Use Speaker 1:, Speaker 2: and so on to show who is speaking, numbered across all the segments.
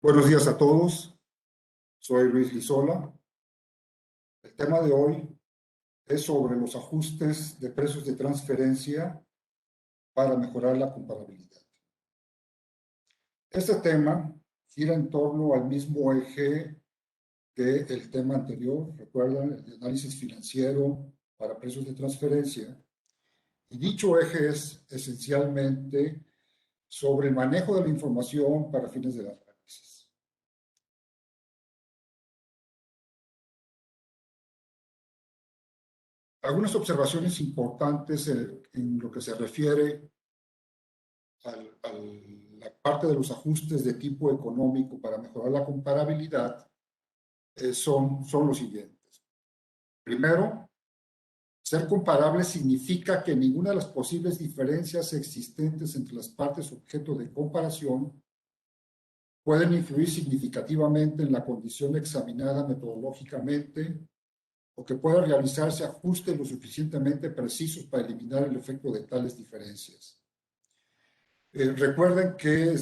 Speaker 1: Buenos días a todos, soy Luis Lizola. El tema de hoy es sobre los ajustes de precios de transferencia para mejorar la comparabilidad. Este tema gira en torno al mismo eje que el tema anterior, recuerdan, el análisis financiero para precios de transferencia. Y dicho eje es esencialmente sobre el manejo de la información para fines de análisis. Algunas observaciones importantes en lo que se refiere a la parte de los ajustes de tipo económico para mejorar la comparabilidad son los siguientes. Primero, ser comparable significa que ninguna de las posibles diferencias existentes entre las partes objeto de comparación pueden influir significativamente en la condición examinada metodológicamente o que pueda realizarse ajustes lo suficientemente precisos para eliminar el efecto de tales diferencias. Recuerden que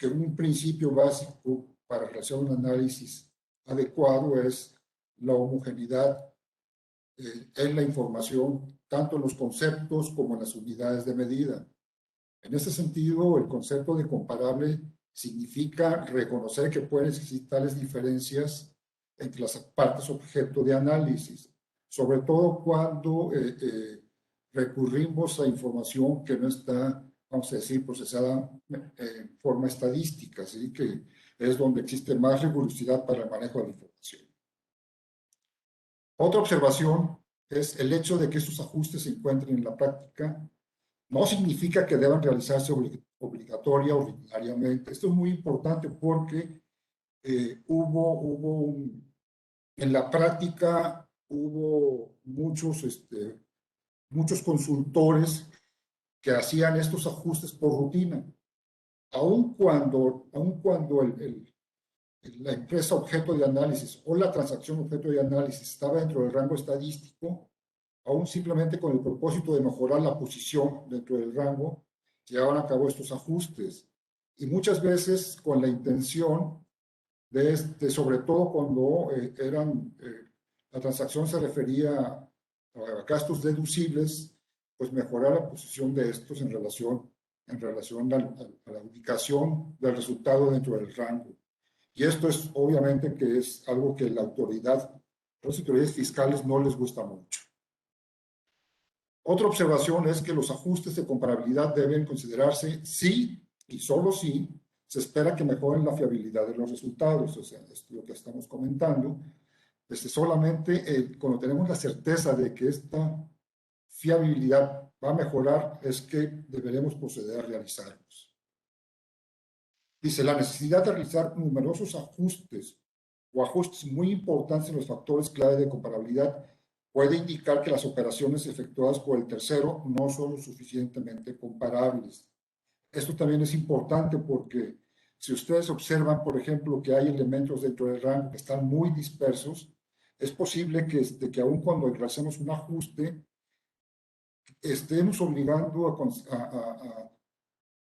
Speaker 1: un principio básico para realizar un análisis adecuado es la homogeneidad en la información, tanto en los conceptos como en las unidades de medida. En ese sentido, el concepto de comparable significa reconocer que pueden existir tales diferencias entre las partes objeto de análisis, sobre todo cuando recurrimos a información que no está, vamos a decir, procesada en forma estadística, ¿sí? Que es donde existe más rigurosidad para el manejo de la información. Otra observación es el hecho de que estos ajustes se encuentren en la práctica no significa que deban realizarse obligatoria o ordinariamente. Esto es muy importante porque en la práctica hubo muchos consultores que hacían estos ajustes por rutina, aun cuando la empresa objeto de análisis o la transacción objeto de análisis estaba dentro del rango estadístico, aún simplemente con el propósito de mejorar la posición dentro del rango, llevaban a cabo estos ajustes. Y muchas veces con la intención sobre todo cuando la transacción se refería a gastos deducibles, pues mejorar la posición de estos en relación a la ubicación del resultado dentro del rango. Y esto es obviamente que es algo que las autoridades fiscales no les gusta mucho. Otra observación es que los ajustes de comparabilidad deben considerarse si y solo si se espera que mejoren la fiabilidad de los resultados. O sea, es lo que estamos comentando. Solamente cuando tenemos la certeza de que esta fiabilidad va a mejorar es que deberemos proceder a realizarlos. Dice, la necesidad de realizar numerosos ajustes o ajustes muy importantes en los factores clave de comparabilidad puede indicar que las operaciones efectuadas por el tercero no son lo suficientemente comparables. Esto también es importante porque si ustedes observan, por ejemplo, que hay elementos dentro del rango que están muy dispersos, es posible que aun cuando realicemos un ajuste, estemos obligando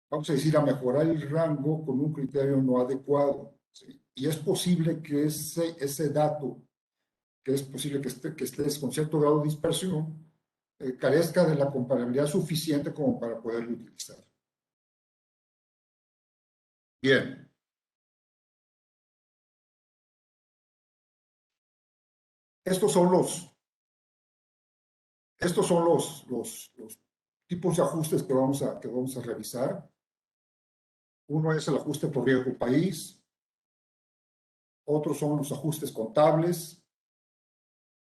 Speaker 1: vamos a decir, a mejorar el rango con un criterio no adecuado, ¿sí? Y es posible que ese dato, que es posible que esté con cierto grado de dispersión, carezca de la comparabilidad suficiente como para poderlo utilizar. Bien. Estos son los tipos de ajustes que vamos a revisar. Uno es el ajuste por riesgo país. Otros son los ajustes contables,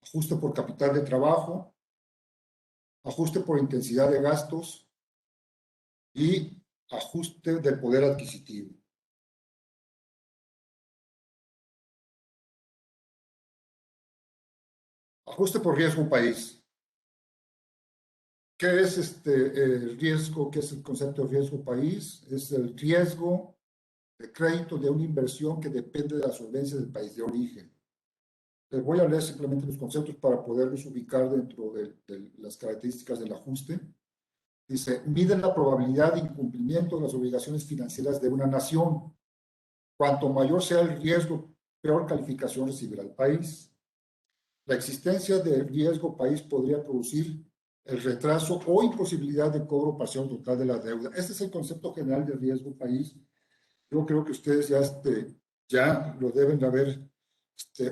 Speaker 1: ajuste por capital de trabajo, ajuste por intensidad de gastos y ajuste del poder adquisitivo. Ajuste por riesgo país. ¿Qué es el riesgo? ¿Qué es el concepto de riesgo país? Es el riesgo de crédito de una inversión que depende de la solvencia del país de origen. Les voy a leer simplemente los conceptos para poderlos ubicar dentro de las características del ajuste. Dice, mide la probabilidad de incumplimiento de las obligaciones financieras de una nación. Cuanto mayor sea el riesgo, peor calificación recibirá el país. La existencia de riesgo país podría producir el retraso o imposibilidad de cobro parcial o total de la deuda. Este es el concepto general de riesgo país. Yo creo que ustedes ya lo deben de haber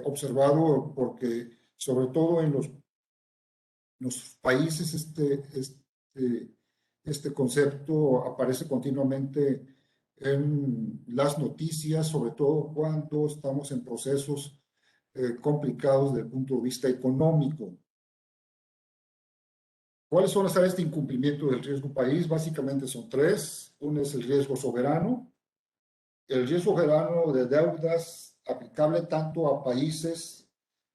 Speaker 1: observado, porque sobre todo en los países este concepto aparece continuamente en las noticias, sobre todo cuando estamos en procesos complicados desde el punto de vista económico. ¿Cuáles son las áreas de incumplimiento del riesgo país? Básicamente son tres. Uno es el riesgo soberano. El riesgo soberano de deudas aplicable tanto a países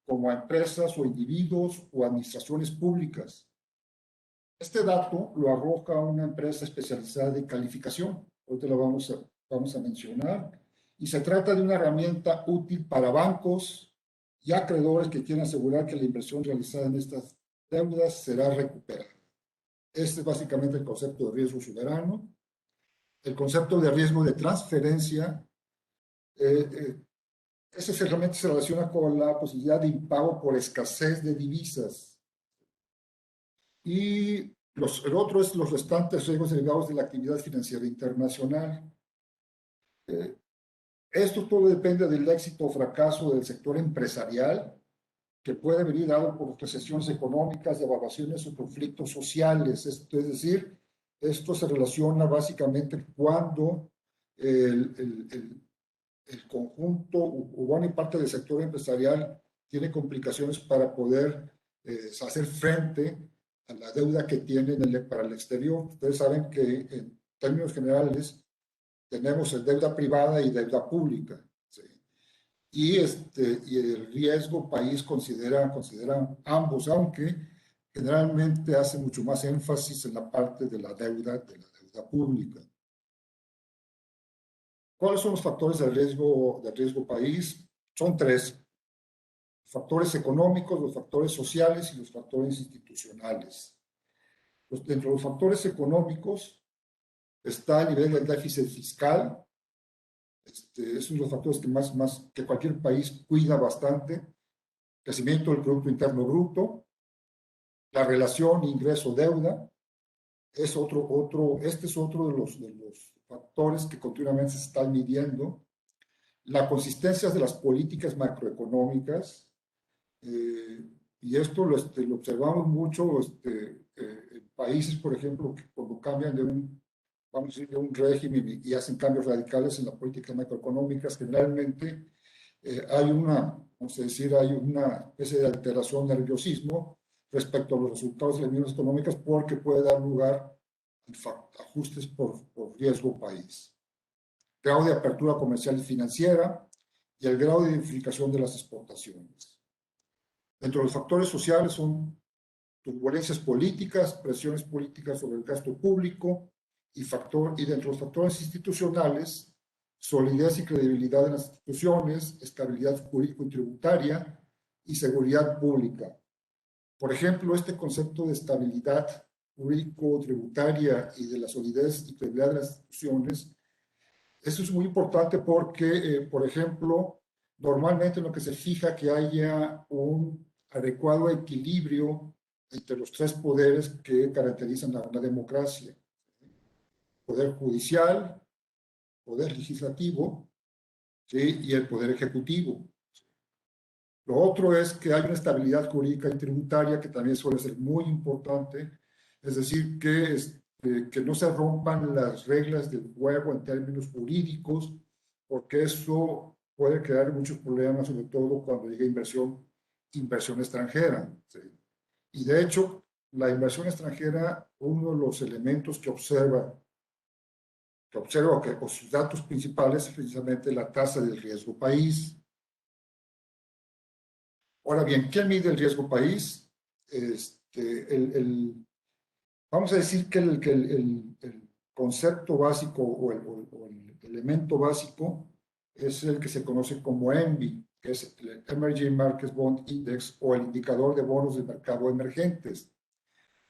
Speaker 1: como a empresas o individuos o administraciones públicas. Este dato lo arroja una empresa especializada de calificación. Ahorita lo vamos a mencionar. Y se trata de una herramienta útil para bancos y acreedores que quieren asegurar que la inversión realizada en estas deudas será recuperada. Este es básicamente el concepto de riesgo soberano. El concepto de riesgo de transferencia, ese realmente se relaciona con la posibilidad de impago por escasez de divisas. Y el otro es los restantes riesgos derivados de la actividad financiera internacional. Esto todo depende del éxito o fracaso del sector empresarial, que puede venir dado por recesiones económicas, devaluaciones o conflictos sociales. Es decir, esto se relaciona básicamente cuando el conjunto o buena parte del sector empresarial tiene complicaciones para poder hacer frente a la deuda que tienen para el exterior. Ustedes saben que en términos generales tenemos deuda privada y deuda pública. ¿Sí? Y el riesgo país considera ambos, aunque generalmente hace mucho más énfasis en la parte de la deuda pública. ¿Cuáles son los factores del riesgo país? Son tres: factores económicos, los factores sociales y los factores institucionales. Dentro de los factores económicos está el nivel del déficit fiscal. Es uno de los factores que cualquier país cuida bastante. Crecimiento del Producto Interno Bruto, la relación ingreso-deuda, este es otro de los factores que continuamente se están midiendo. La consistencia de las políticas macroeconómicas, y esto lo observamos mucho en países, por ejemplo, que cuando cambian vamos a decir, de un régimen y hacen cambios radicales en las políticas macroeconómicas, generalmente hay una especie de alteración, nerviosismo respecto a los resultados de las mismas económicas, porque puede dar lugar a ajustes por riesgo país. Grado de apertura comercial y financiera y el grado de diversificación de las exportaciones. Dentro de los factores sociales son turbulencias políticas, presiones políticas sobre el gasto público y dentro de los factores institucionales, solidez y credibilidad de las instituciones, estabilidad jurídico y tributaria y seguridad pública. Por ejemplo, este concepto de estabilidad jurídico-tributaria y de la solidez y credibilidad de las instituciones, eso es muy importante porque, por ejemplo, normalmente en lo que se fija que haya un adecuado equilibrio entre los tres poderes que caracterizan a una democracia: poder judicial, poder legislativo, ¿sí? Y el poder ejecutivo. Lo otro es que hay una estabilidad jurídica y tributaria que también suele ser muy importante, es decir, que no se rompan las reglas del juego en términos jurídicos, porque eso puede crear muchos problemas, sobre todo cuando llega inversión extranjera. ¿Sí? Y de hecho, la inversión extranjera, uno de los elementos que observa o sus datos principales es precisamente la tasa del riesgo país. Ahora bien, ¿quién mide el riesgo país? Vamos a decir que el concepto básico o el elemento básico es el que se conoce como ENVI, que es el Emerging Markets Bond Index, o el indicador de bonos del mercado emergentes.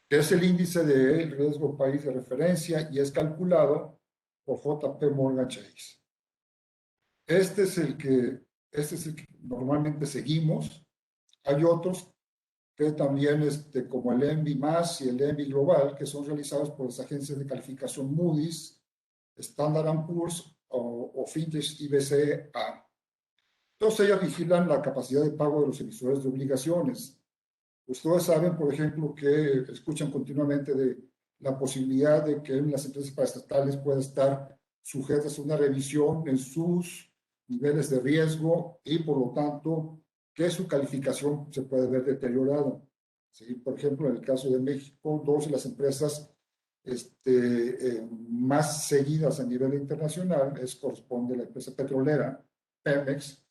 Speaker 1: que es el índice de riesgo país de referencia y es calculado por JP Morgan Chase. Este es el que, este es el que normalmente seguimos. Hay otros que también, como el ENVI más y el ENVI Global, que son realizados por las agencias de calificación Moody's, Standard Poor's o Fitch IBCA. Todas ellas vigilan la capacidad de pago de los emisores de obligaciones. Ustedes saben, por ejemplo, que escuchan continuamente de la posibilidad de que las empresas paraestatales puedan estar sujetas a una revisión en sus niveles de riesgo y, por lo tanto, que su calificación se puede ver deteriorada. ¿Sí? Por ejemplo, en el caso de México, dos de las empresas más seguidas a nivel internacional corresponde a la empresa petrolera, Pemex,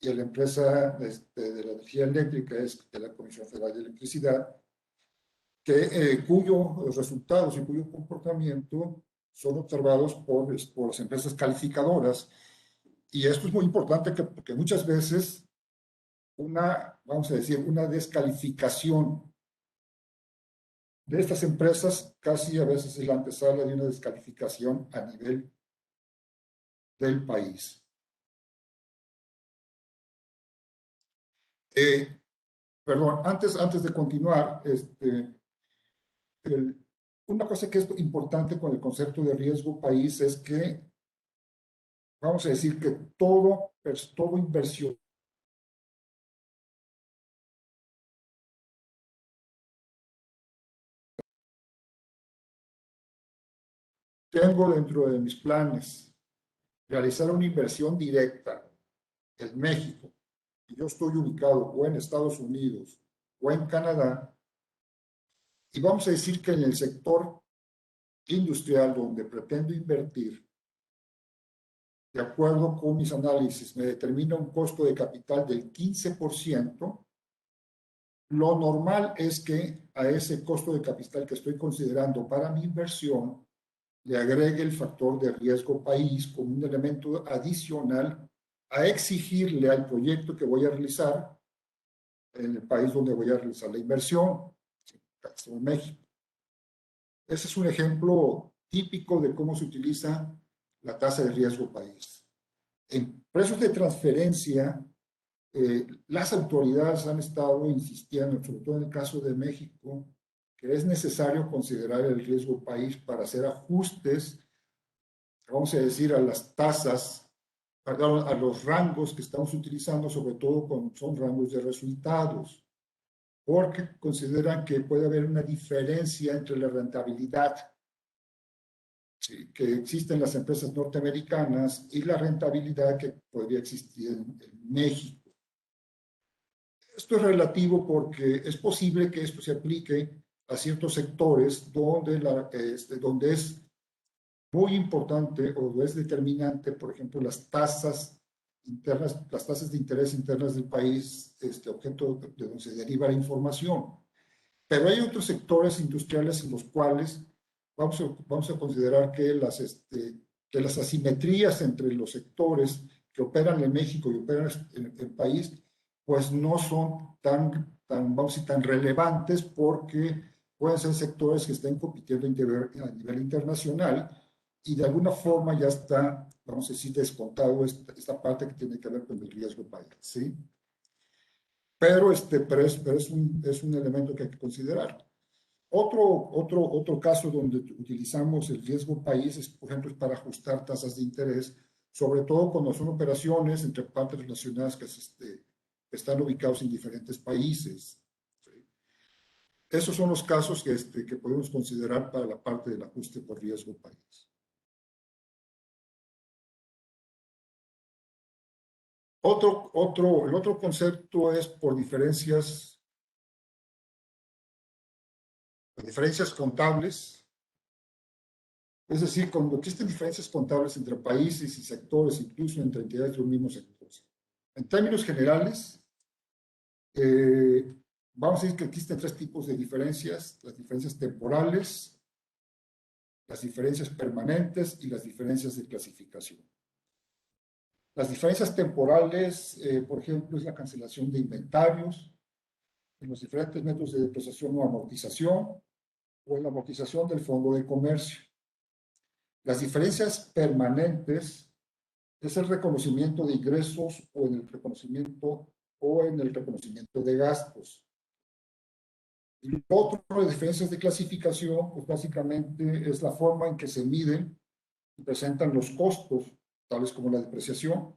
Speaker 1: y a la empresa de la energía eléctrica, es de la Comisión Federal de Electricidad, cuyos resultados y cuyo comportamiento son observados por las empresas calificadoras. Y esto es muy importante porque muchas veces vamos a decir, una descalificación de estas empresas casi a veces es la antesala de una descalificación a nivel del país. Perdón, antes de continuar, una cosa que es importante con el concepto de riesgo país es que, vamos a decir que todo inversión tengo dentro de mis planes realizar una inversión directa en México, y yo estoy ubicado o en Estados Unidos o en Canadá, y vamos a decir que en el sector industrial donde pretendo invertir, de acuerdo con mis análisis, me determina un costo de capital del 15%, lo normal es que a ese costo de capital que estoy considerando para mi inversión le agregue el factor de riesgo país como un elemento adicional a exigirle al proyecto que voy a realizar en el país donde voy a realizar la inversión, en México. Ese es un ejemplo típico de cómo se utiliza la tasa de riesgo país. En precios de transferencia, las autoridades han estado insistiendo, sobre todo en el caso de México, que es necesario considerar el riesgo país para hacer ajustes, vamos a decir, a las tasas, perdón, a los rangos que estamos utilizando, sobre todo cuando son rangos de resultados, porque consideran que puede haber una diferencia entre la rentabilidad que existe en las empresas norteamericanas y la rentabilidad que podría existir en México. Esto es relativo porque es posible que esto se aplique a ciertos sectores donde es muy importante o es determinante, por ejemplo, las tasas internas, las tasas de interés internas del país, objeto de donde se deriva la información. Pero hay otros sectores industriales en los cuales vamos a considerar que las asimetrías entre los sectores que operan en México y operan en el país, pues no son vamos a decir, tan relevantes porque pueden ser sectores que estén compitiendo a nivel internacional y de alguna forma ya está, vamos a decir, descontado esta parte que tiene que ver con el riesgo país, ¿sí? Pero es un elemento que hay que considerar. Otro caso donde utilizamos el riesgo país es, por ejemplo, para ajustar tasas de interés, sobre todo cuando son operaciones entre partes relacionadas que están ubicados en diferentes países. ¿Sí? Esos son los casos que podemos considerar para la parte del ajuste por riesgo país. El otro concepto es por diferencias contables. Es decir, cuando existen diferencias contables entre países y sectores, incluso entre entidades de un mismo sector. En términos generales, vamos a decir que existen tres tipos de diferencias: las diferencias temporales, las diferencias permanentes y las diferencias de clasificación. Las diferencias temporales, por ejemplo, es la cancelación de inventarios en los diferentes métodos de depreciación o amortización, o en la amortización del fondo de comercio. Las diferencias permanentes es el reconocimiento de ingresos o en el reconocimiento de gastos. Y lo otro de diferencias de clasificación, pues básicamente es la forma en que se miden y presentan los costos, tales como la depreciación,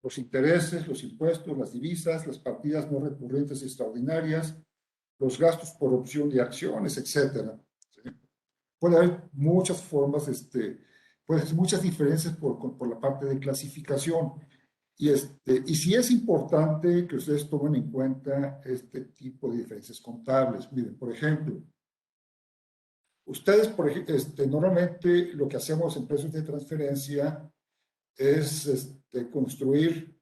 Speaker 1: los intereses, los impuestos, las divisas, las partidas no recurrentes extraordinarias, los gastos por opción de acciones, etcétera. ¿Sí? Puede haber muchas formas, puede haber muchas diferencias por la parte de clasificación. Y sí es importante que ustedes tomen en cuenta este tipo de diferencias contables. Miren, por ejemplo, ustedes, normalmente lo que hacemos en precios de transferencia es construir,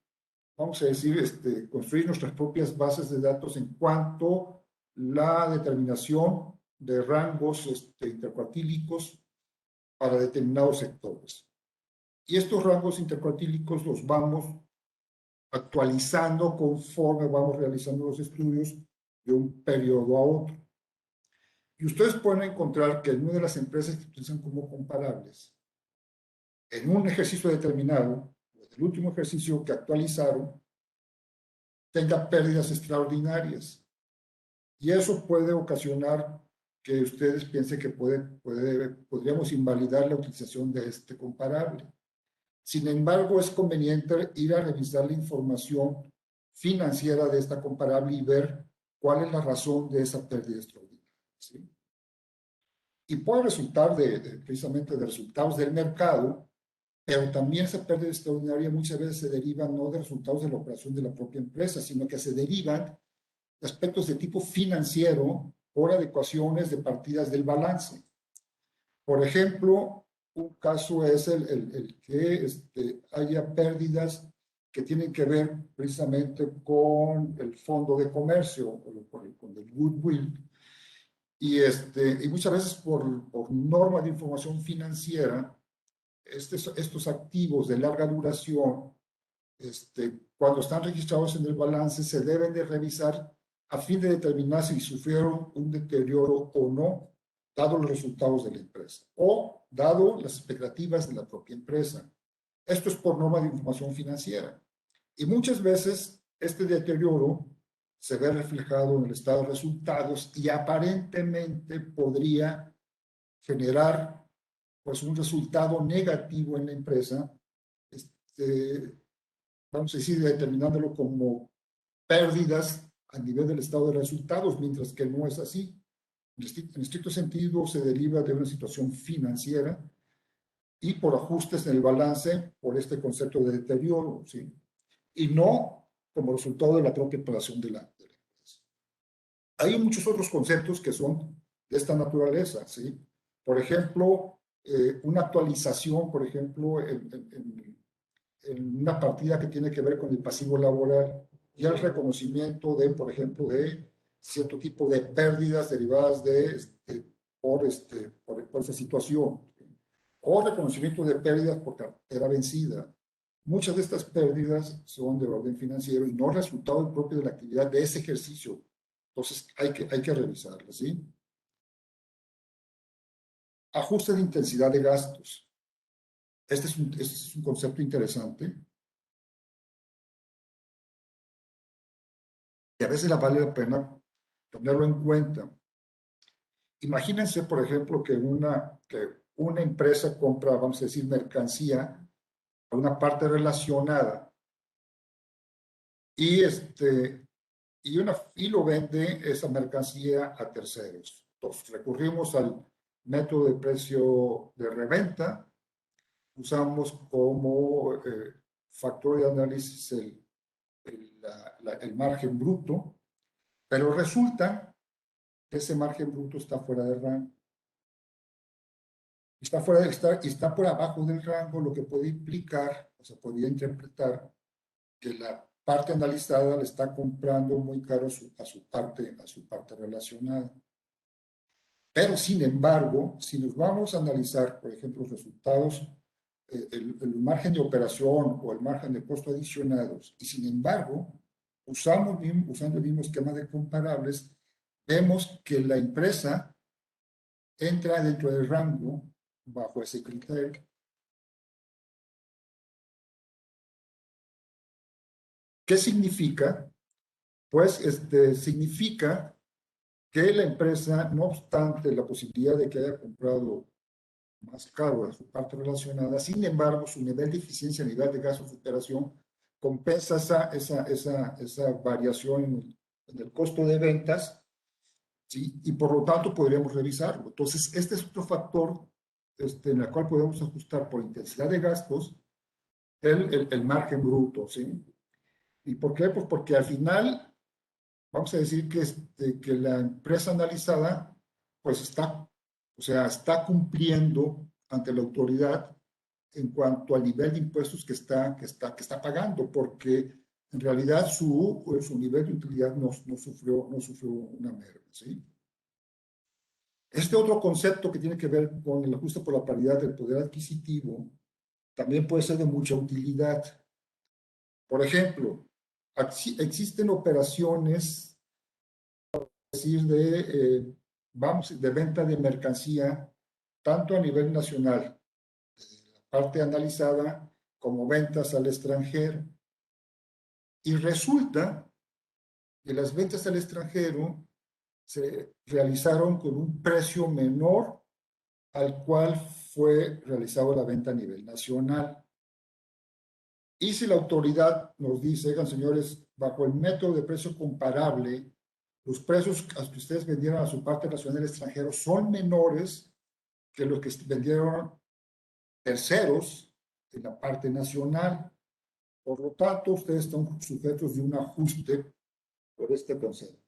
Speaker 1: vamos a decir, construir nuestras propias bases de datos en cuanto a la determinación de rangos intercuartílicos para determinados sectores. Y estos rangos intercuartílicos los vamos actualizando conforme vamos realizando los estudios de un periodo a otro. Y ustedes pueden encontrar que en una de las empresas que utilizan como comparables, en un ejercicio determinado, el último ejercicio que actualizaron, tenga pérdidas extraordinarias. Y eso puede ocasionar que ustedes piensen que podríamos invalidar la utilización de este comparable. Sin embargo, es conveniente ir a revisar la información financiera de esta comparable y ver cuál es la razón de esa pérdida extraordinaria. ¿Sí? Y puede resultar precisamente de resultados del mercado, pero también esa pérdida extraordinaria muchas veces se deriva no de resultados de la operación de la propia empresa, sino que se derivan de aspectos de tipo financiero por adecuaciones de partidas del balance. Por ejemplo, un caso es el que haya pérdidas que tienen que ver precisamente con el fondo de comercio, con el goodwill, y muchas veces por norma de información financiera, estos activos de larga duración, cuando están registrados en el balance, se deben de revisar a fin de determinar si sufrieron un deterioro o no, dado los resultados de la empresa o dado las expectativas de la propia empresa. Esto es por norma de información financiera. Y muchas veces este deterioro se ve reflejado en el estado de resultados y aparentemente podría generar pues un resultado negativo en la empresa, vamos a decir, determinándolo como pérdidas a nivel del estado de resultados, mientras que no es así. En estricto sentido, se deriva de una situación financiera y por ajustes en el balance por este concepto de deterioro, ¿sí? Y no como resultado de la propia operación de la empresa. Hay muchos otros conceptos que son de esta naturaleza, ¿sí? Por ejemplo, una actualización, por ejemplo, en una partida que tiene que ver con el pasivo laboral y el reconocimiento de, por ejemplo, de cierto tipo de pérdidas derivadas por esa situación, o reconocimiento de pérdidas por cartera vencida. Muchas de estas pérdidas son de orden financiero y no resultado propio de la actividad de ese ejercicio. Entonces, hay que revisarlas, ¿sí? Ajuste de intensidad de gastos. Este es un concepto interesante y a veces vale la pena tenerlo en cuenta. Imagínense, por ejemplo, que una empresa compra, vamos a decir, mercancía, una parte relacionada, y, y lo vende esa mercancía a terceros. Entonces, recurrimos al método de precio de reventa, usamos como factor de análisis el margen bruto, pero resulta que ese margen bruto está fuera de rango. Está por abajo del rango, lo que puede implicar, o se podría interpretar, que la parte analizada le está comprando muy caro a su parte relacionada. Pero, sin embargo, si nos vamos a analizar, por ejemplo, los resultados, el margen de operación o el margen de costo adicionados, y sin embargo, usando el mismo esquema de comparables, vemos que la empresa entra dentro del rango bajo ese criterio. ¿Qué significa? Pues significa que la empresa, no obstante la posibilidad de que haya comprado más caro de su parte relacionada, sin embargo, su nivel de eficiencia, nivel de gasto de operación, compensa esa variación en el costo de ventas, ¿sí? Y por lo tanto podríamos revisarlo. Entonces, este es otro factor en el cual podemos ajustar por intensidad de gastos el margen bruto, ¿sí? ¿Y por qué? Pues porque al final, vamos a decir que la empresa analizada, pues está cumpliendo ante la autoridad en cuanto al nivel de impuestos que está pagando, porque en realidad su nivel de utilidad no sufrió una merma, ¿sí? Este otro concepto que tiene que ver con el ajuste por la paridad del poder adquisitivo también puede ser de mucha utilidad. Por ejemplo, existen operaciones, decir, de venta de mercancía, tanto a nivel nacional, parte analizada, como ventas al extranjero. Y resulta que las ventas al extranjero se realizaron con un precio menor al cual fue realizada la venta a nivel nacional. Y si la autoridad nos dice, oigan, señores, bajo el método de precio comparable, los precios a los que ustedes vendieron a su parte nacional extranjero son menores que los que vendieron terceros en la parte nacional. Por lo tanto, ustedes están sujetos de un ajuste por este concepto.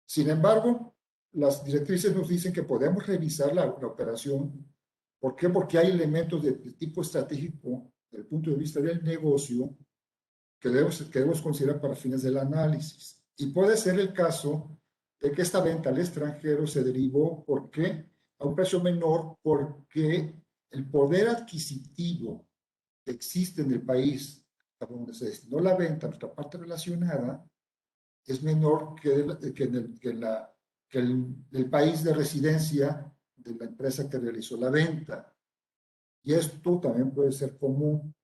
Speaker 1: Sin embargo, las directrices nos dicen que podemos revisar la operación. ¿Por qué? Porque hay elementos de tipo estratégico desde el punto de vista del negocio que debemos considerar para fines del análisis. Y puede ser el caso de que esta venta al extranjero se derivó, ¿por qué? A un precio menor, porque el poder adquisitivo que existe en el país a donde se destinó la venta, nuestra parte relacionada, es menor que el país de residencia de la empresa que realizó la venta. Y esto también puede ser común.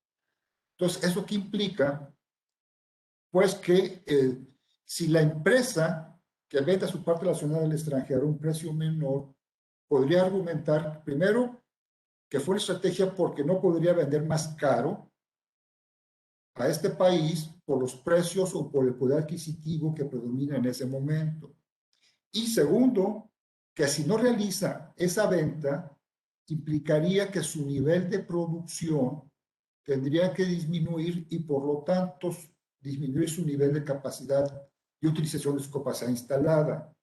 Speaker 1: Entonces, ¿eso qué implica? Pues que si la empresa que vende su parte relacionada al extranjero a un precio menor, podría argumentar, primero, que fue una estrategia porque no podría vender más caro a este país por los precios o por el poder adquisitivo que predomina en ese momento. Y segundo, que si no realiza esa venta, implicaría que su nivel de producción tendría que disminuir y por lo tanto disminuir su nivel de capacidad de utilización de su capacidad instalada,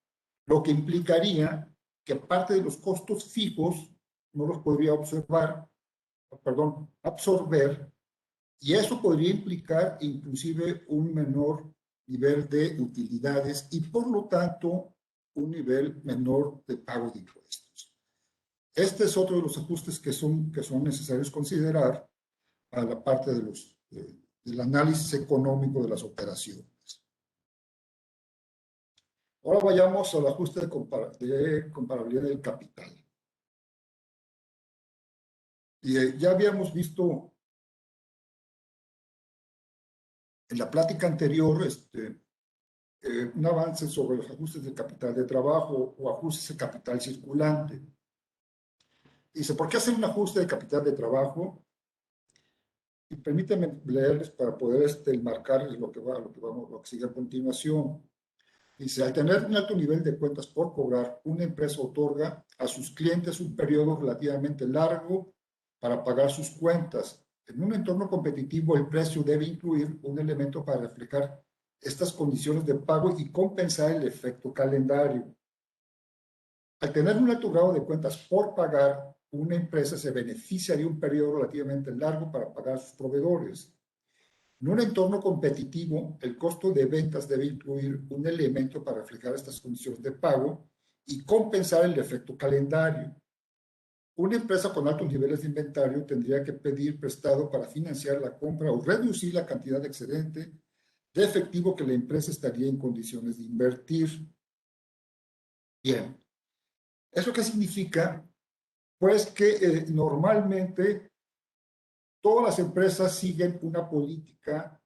Speaker 1: lo que implicaría que parte de los costos fijos no los podría absorber, y eso podría implicar inclusive un menor nivel de utilidades y por lo tanto un nivel menor de pago de impuestos. Este es otro de los ajustes que son necesarios considerar a la parte del análisis económico de las operaciones. Ahora vayamos al ajuste de comparabilidad del capital. Y ya habíamos visto en la plática anterior un avance sobre los ajustes de capital de trabajo o ajustes de capital circulante. Dice, ¿por qué hacer un ajuste de capital de trabajo? Y permítanme leerles para poder enmarcarles lo que sigue a continuación. Dice, al tener un alto nivel de cuentas por cobrar, una empresa otorga a sus clientes un periodo relativamente largo para pagar sus cuentas. En un entorno competitivo, el precio debe incluir un elemento para reflejar estas condiciones de pago y compensar el efecto calendario. Al tener un alto grado de cuentas por pagar, una empresa se beneficia de un periodo relativamente largo para pagar a sus proveedores. En un entorno competitivo, el costo de ventas debe incluir un elemento para reflejar estas condiciones de pago y compensar el efecto calendario. Una empresa con altos niveles de inventario tendría que pedir prestado para financiar la compra o reducir la cantidad de excedente de efectivo que la empresa estaría en condiciones de invertir. Bien, ¿Eso qué significa? Pues que normalmente todas las empresas siguen una política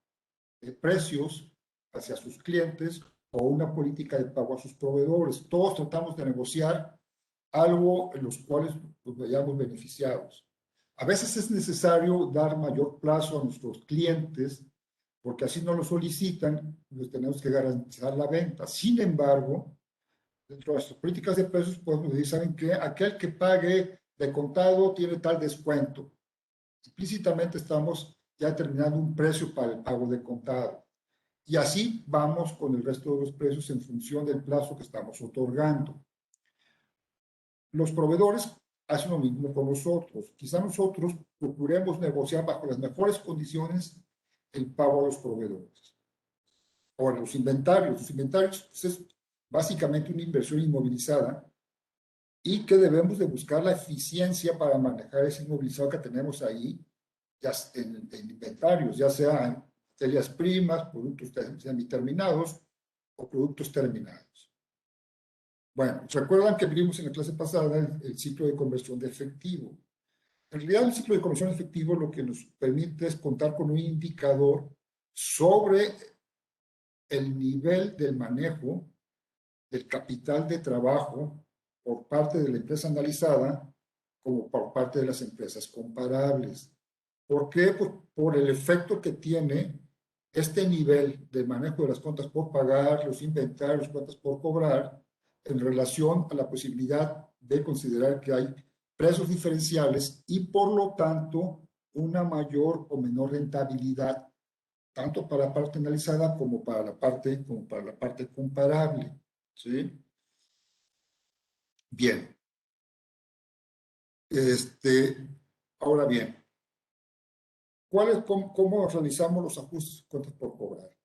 Speaker 1: de precios hacia sus clientes o una política de pago a sus proveedores. Todos tratamos de negociar algo en los cuales nos vayamos beneficiados. A veces es necesario dar mayor plazo a nuestros clientes porque así no lo solicitan, pues tenemos que garantizar la venta. Sin embargo, dentro de nuestras políticas de precios podemos decir, ¿saben qué? Aquel que pague de contado tiene tal descuento. Implícitamente estamos ya determinando un precio para el pago de contado. Y así vamos con el resto de los precios en función del plazo que estamos otorgando. Los proveedores hacen lo mismo con nosotros. Quizá nosotros procuremos negociar bajo las mejores condiciones el pago a los proveedores. Ahora, los inventarios. Los inventarios pues, es básicamente una inversión inmovilizada y que debemos de buscar la eficiencia para manejar ese inmovilizado que tenemos ahí ya en inventarios, ya sean materias primas, productos semiterminados o productos terminados. Bueno, recuerdan que vimos en la clase pasada el ciclo de conversión de efectivo. En realidad, el ciclo de conversión de efectivo lo que nos permite es contar con un indicador sobre el nivel del manejo del capital de trabajo por parte de la empresa analizada como por parte de las empresas comparables. ¿Por qué? Pues por el efecto que tiene este nivel de manejo de las cuentas por pagar, los inventarios, cuentas por cobrar, en relación a la posibilidad de considerar que hay precios diferenciales y por lo tanto una mayor o menor rentabilidad, tanto para la parte analizada como para la parte comparable. ¿Sí? Bien. Ahora bien, cómo realizamos los ajustes de cuentas por cobrar?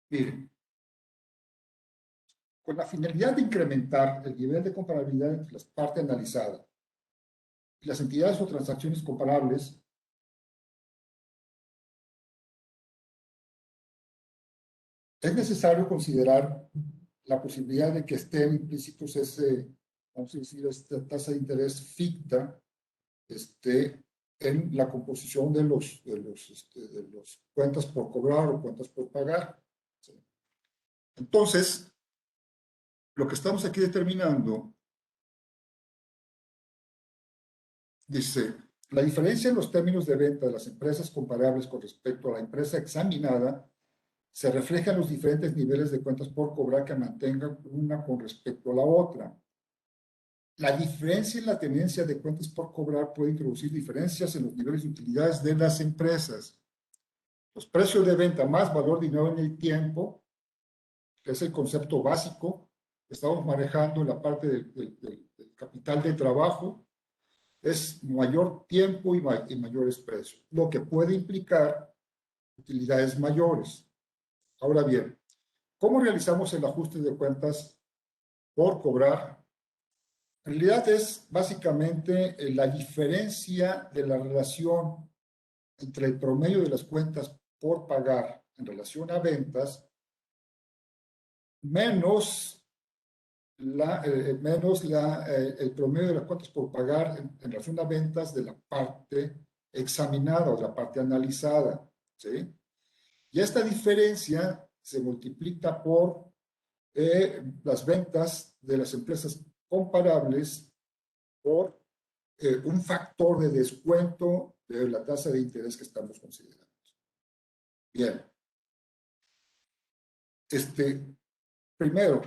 Speaker 1: Miren, con la finalidad de incrementar el nivel de comparabilidad entre las partes analizadas y las entidades o transacciones comparables, es necesario considerar la posibilidad de que estén implícitos vamos a decir, esta tasa de interés ficta en la composición de los cuentas por cobrar o cuentas por pagar. ¿Sí? Entonces, lo que estamos aquí determinando dice, la diferencia en los términos de venta de las empresas comparables con respecto a la empresa examinada se refleja en los diferentes niveles de cuentas por cobrar que mantengan una con respecto a la otra. La diferencia en la tenencia de cuentas por cobrar puede introducir diferencias en los niveles de utilidades de las empresas. Los precios de venta más valor dinero en el tiempo, que es el concepto básico que estamos manejando en la parte del capital de trabajo, es mayor tiempo y mayores precios, lo que puede implicar utilidades mayores. Ahora bien, ¿cómo realizamos el ajuste de cuentas por cobrar? En realidad es básicamente la diferencia de la relación entre el promedio de las cuentas por pagar en relación a ventas menos el promedio de las cuentas por pagar en relación a ventas de la parte examinada o de la parte analizada. ¿Sí? Y esta diferencia se multiplica por las ventas de las empresas comparables por un factor de descuento de la tasa de interés que estamos considerando. Bien. Primero,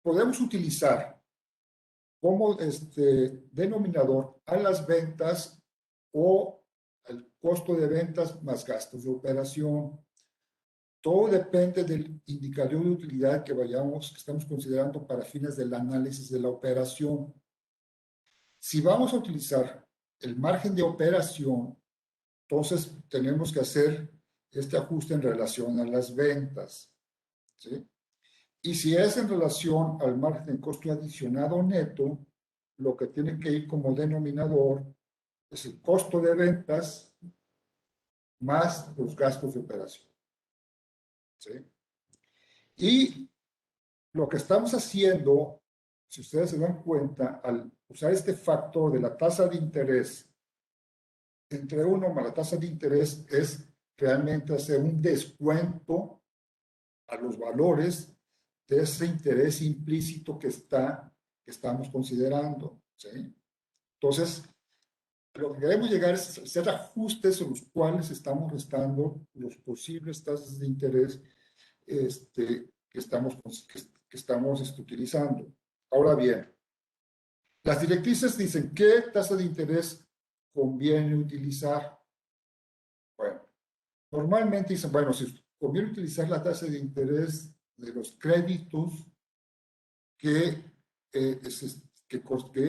Speaker 1: podemos utilizar como denominador a las ventas o el costo de ventas más gastos de operación. Todo depende del indicador de utilidad que estamos considerando para fines del análisis de la operación. Si vamos a utilizar el margen de operación, entonces tenemos que hacer este ajuste en relación a las ventas. ¿Sí? Y si es en relación al margen de costo adicionado neto, lo que tiene que ir como denominador es el costo de ventas más los gastos de operación. ¿Sí? Y lo que estamos haciendo, si ustedes se dan cuenta, al usar este factor de la tasa de interés entre 1 más la tasa de interés, es realmente hacer un descuento a los valores de ese interés implícito que estamos considerando, ¿sí? Entonces, lo que queremos llegar es hacer ajustes en los cuales estamos restando los posibles tasas de interés que estamos utilizando. Ahora bien, las directrices dicen qué tasa de interés conviene utilizar. Bueno, normalmente dicen, bueno, si conviene utilizar la tasa de interés de los créditos que,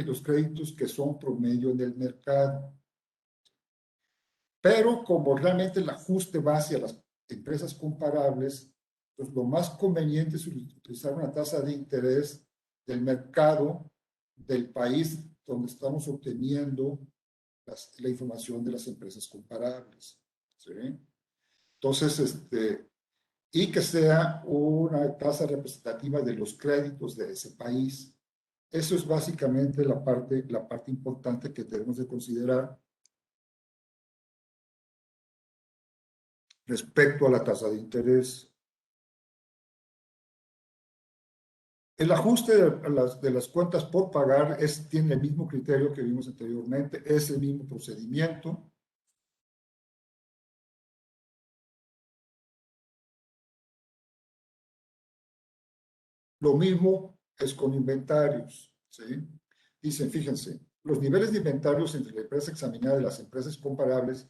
Speaker 1: los créditos que son promedio en el mercado. Pero como realmente el ajuste va hacia las empresas comparables, pues lo más conveniente es utilizar una tasa de interés del mercado del país donde estamos obteniendo la información de las empresas comparables, ¿sí? Entonces, y que sea una tasa representativa de los créditos de ese país. Eso es básicamente la parte importante que tenemos de considerar respecto a la tasa de interés. El ajuste de las cuentas por pagar tiene el mismo criterio que vimos anteriormente, es el mismo procedimiento. Lo mismo es con inventarios, ¿sí? Dicen, fíjense, los niveles de inventarios entre la empresa examinada y las empresas comparables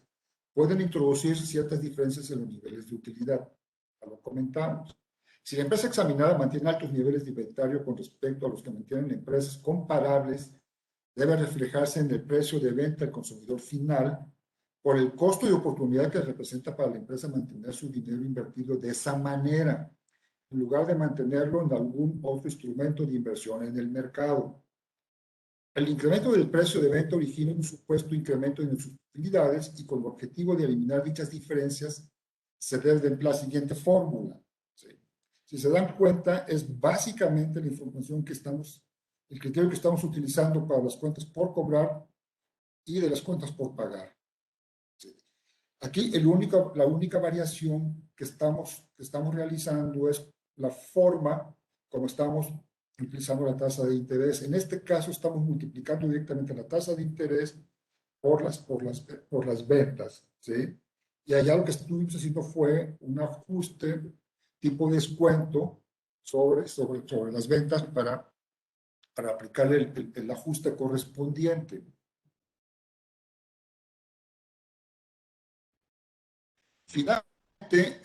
Speaker 1: pueden introducir ciertas diferencias en los niveles de utilidad. Ya lo comentamos. Si la empresa examinada mantiene altos niveles de inventario con respecto a los que mantienen empresas comparables, debe reflejarse en el precio de venta al consumidor final por el costo de oportunidad que representa para la empresa mantener su dinero invertido de esa manera, en lugar de mantenerlo en algún otro instrumento de inversión en el mercado. El incremento del precio de venta origina un supuesto incremento en sus utilidades y con el objetivo de eliminar dichas diferencias se debe la siguiente fórmula. ¿Sí? Si se dan cuenta, es básicamente la información el criterio que estamos utilizando para las cuentas por cobrar y de las cuentas por pagar. ¿Sí? Aquí la única variación que estamos realizando es la forma como estamos utilizando la tasa de interés. En este caso estamos multiplicando directamente la tasa de interés por las ventas, ¿sí? Y allá lo que estuvimos haciendo fue un ajuste tipo descuento sobre las ventas para aplicarle el ajuste correspondiente. Finalmente,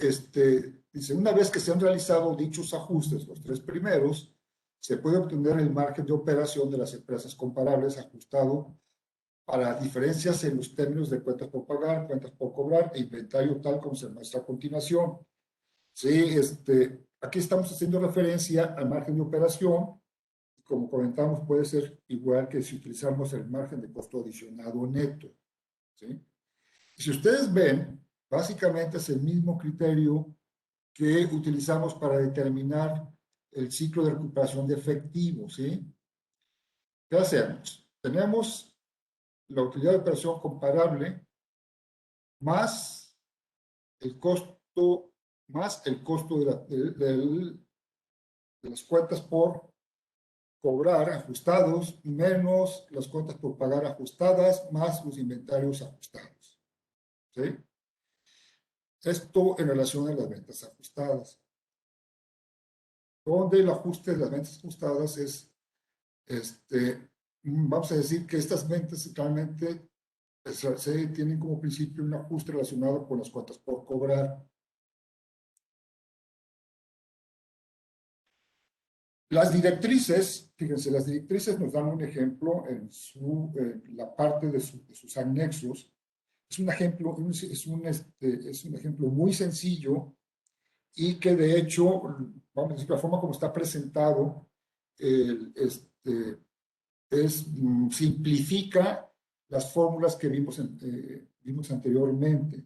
Speaker 1: dice, una vez que se han realizado dichos ajustes, los tres primeros, se puede obtener el margen de operación de las empresas comparables ajustado para diferencias en los términos de cuentas por pagar, cuentas por cobrar e inventario tal como se muestra a continuación. Sí, aquí estamos haciendo referencia al margen de operación. Como comentamos, puede ser igual que si utilizamos el margen de costo adicionado neto. ¿Sí? Si ustedes ven, básicamente es el mismo criterio que utilizamos para determinar el ciclo de recuperación de efectivo, ¿sí? ¿Qué hacemos? Tenemos la utilidad de operación comparable más el costo, de las cuentas por cobrar ajustados menos las cuentas por pagar ajustadas más los inventarios ajustados, ¿sí? Esto en relación a las ventas ajustadas, donde el ajuste de las ventas ajustadas es, vamos a decir que estas ventas realmente se tienen como principio un ajuste relacionado con las cuotas por cobrar. Las directrices, fíjense, las directrices nos dan un ejemplo en la parte de sus anexos. Es un ejemplo, es un ejemplo muy sencillo y que de hecho, vamos a decir, la forma como está presentado, simplifica las fórmulas que vimos anteriormente.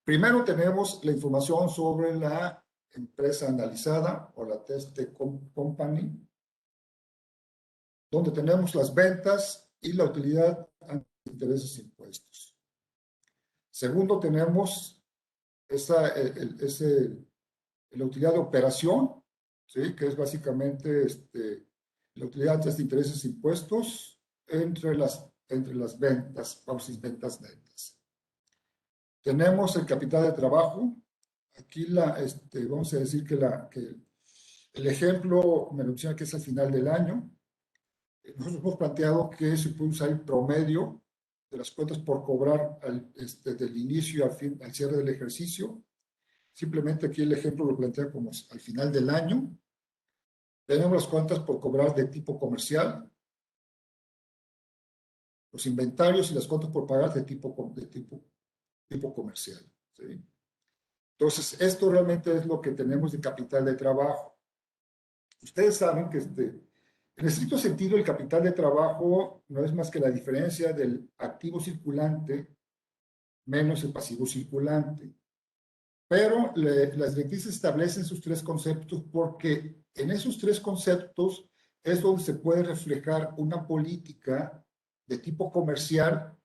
Speaker 1: Primero tenemos la información sobre la empresa analizada o la test company, donde tenemos las ventas y la utilidad ante intereses e impuestos. Segundo, tenemos la utilidad de operación, ¿sí? Que es básicamente la utilidad antes de intereses e impuestos entre las ventas, vamos a decir, ventas netas. Tenemos el capital de trabajo. Aquí vamos a decir que el ejemplo me menciona que es al final del año. Nosotros hemos planteado que se puede usar el promedio de las cuentas por cobrar del inicio al cierre del ejercicio. Simplemente aquí el ejemplo lo plantea como al final del año. Tenemos las cuentas por cobrar de tipo comercial, los inventarios y las cuentas por pagar de tipo comercial, ¿sí? Entonces, esto realmente es lo que tenemos de capital de trabajo. Ustedes saben que en estricto sentido el capital de trabajo no es más que la diferencia del activo circulante menos el pasivo circulante. Pero las directrices establecen sus tres conceptos porque en esos tres conceptos es donde se puede reflejar una política de tipo comercial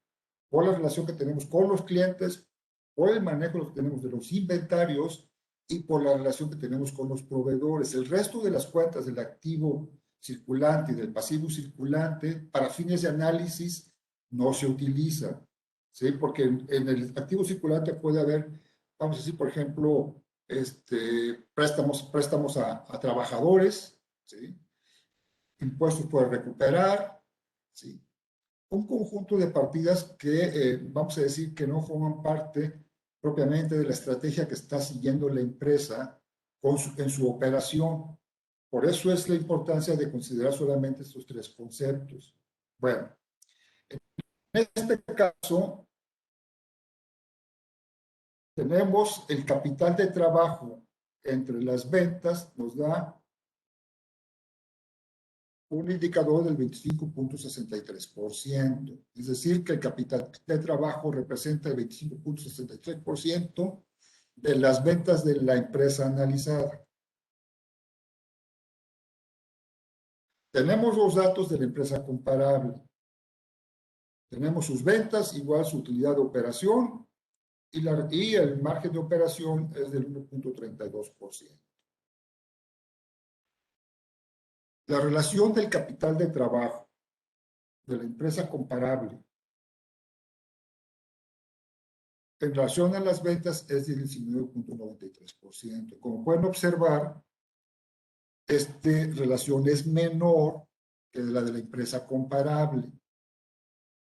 Speaker 1: por la relación que tenemos con los clientes, por el manejo que tenemos de los inventarios y por la relación que tenemos con los proveedores. El resto de las cuentas del activo circulante y del pasivo circulante para fines de análisis no se utiliza, ¿sí? Porque en el activo circulante puede haber, vamos a decir, por ejemplo, préstamos a trabajadores, ¿sí? Impuestos por recuperar, ¿sí? Un conjunto de partidas que vamos a decir que no forman parte propiamente de la estrategia que está siguiendo la empresa en su operación. Por eso es la importancia de considerar solamente estos tres conceptos. Bueno, en este caso tenemos el capital de trabajo entre las ventas, nos da un indicador del 25.63%. Es decir, que el capital de trabajo representa el 25.63% de las ventas de la empresa analizada. Tenemos los datos de la empresa comparable. Tenemos sus ventas igual su utilidad de operación y el margen de operación es del 1.32%. La relación del capital de trabajo de la empresa comparable en relación a las ventas es del 19.93%. Como pueden observar, esta relación es menor que la de la empresa comparable,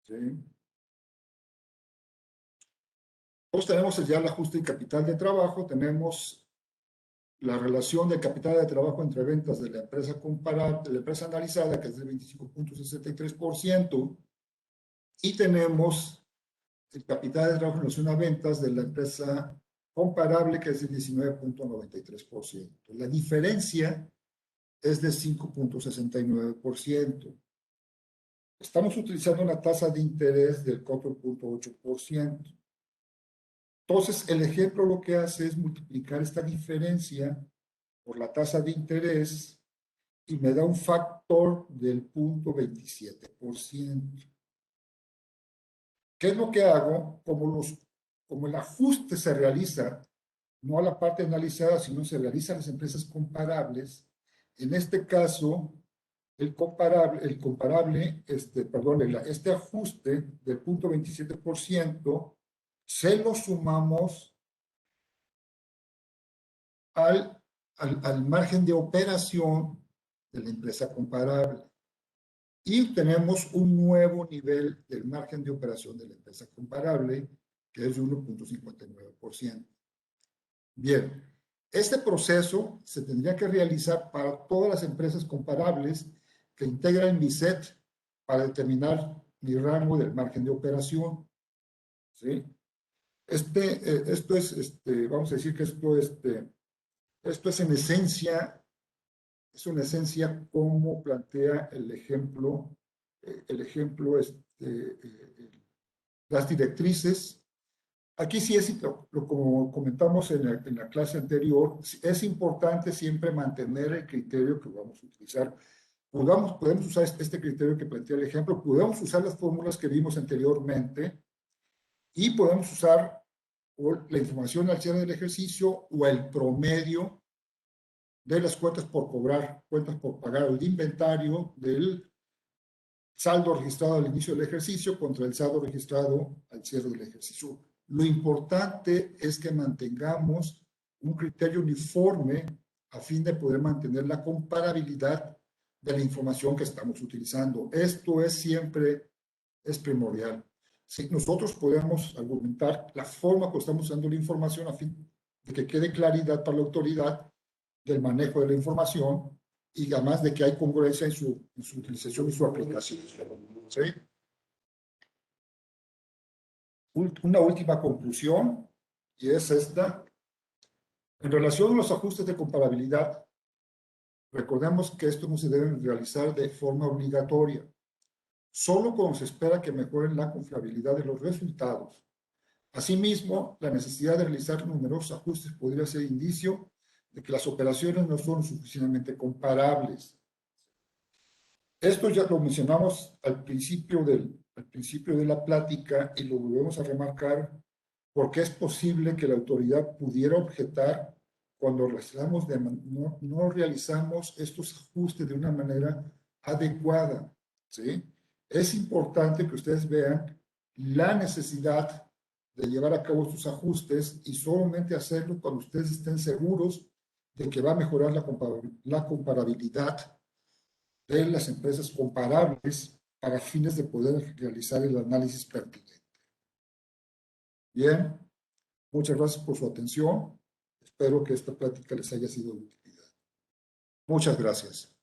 Speaker 1: ¿sí? Entonces tenemos ya el ajuste de capital de trabajo, tenemos la relación de capital de trabajo entre ventas de la empresa comparable, de la empresa analizada, que es del 25.63%, y tenemos el capital de trabajo en relación a ventas de la empresa comparable, que es del 19.93%. La diferencia es de 5.69%. Estamos utilizando una tasa de interés del 4.8%. Entonces, el ejemplo lo que hace es multiplicar esta diferencia por la tasa de interés y me da un factor del 0.27%. ¿Qué es lo que hago? Como el ajuste se realiza no a la parte analizada, sino se realiza a las empresas comparables, en este caso, este ajuste del 0.27% se lo sumamos al margen de operación de la empresa comparable. Y tenemos un nuevo nivel del margen de operación de la empresa comparable, que es de 1.59%. Bien, este proceso se tendría que realizar para todas las empresas comparables que integran mi set para determinar mi rango del margen de operación, ¿sí? Vamos a decir que esto es en esencia, como plantea el ejemplo, las directrices Aquí sí es, como comentamos en la clase anterior, es importante siempre mantener el criterio que vamos a utilizar. Podemos usar este criterio que plantea el ejemplo, podemos usar las fórmulas que vimos anteriormente y podemos usar la información al cierre del ejercicio o el promedio de las cuentas por cobrar, cuentas por pagar, el inventario del saldo registrado al inicio del ejercicio contra el saldo registrado al cierre del ejercicio. Lo importante es que mantengamos un criterio uniforme a fin de poder mantener la comparabilidad de la información que estamos utilizando. Esto es primordial. Si nosotros podemos argumentar la forma que estamos usando la información a fin de que quede claridad para la autoridad del manejo de la información y además de que hay congruencia en su utilización y su aplicación. ¿Sí? Una última conclusión, y es esta. En relación a los ajustes de comparabilidad, recordemos que estos no se deben realizar de forma obligatoria, solo cuando se espera que mejoren la confiabilidad de los resultados. Asimismo, la necesidad de realizar numerosos ajustes podría ser indicio de que las operaciones no son suficientemente comparables. Esto ya lo mencionamos al principio de la plática y lo volvemos a remarcar porque es posible que la autoridad pudiera objetar cuando no realizamos estos ajustes de una manera adecuada. ¿Sí? Es importante que ustedes vean la necesidad de llevar a cabo estos ajustes y solamente hacerlo cuando ustedes estén seguros de que va a mejorar la comparabilidad de las empresas comparables para fines de poder realizar el análisis pertinente. Bien, muchas gracias por su atención. Espero que esta plática les haya sido de utilidad. Muchas gracias.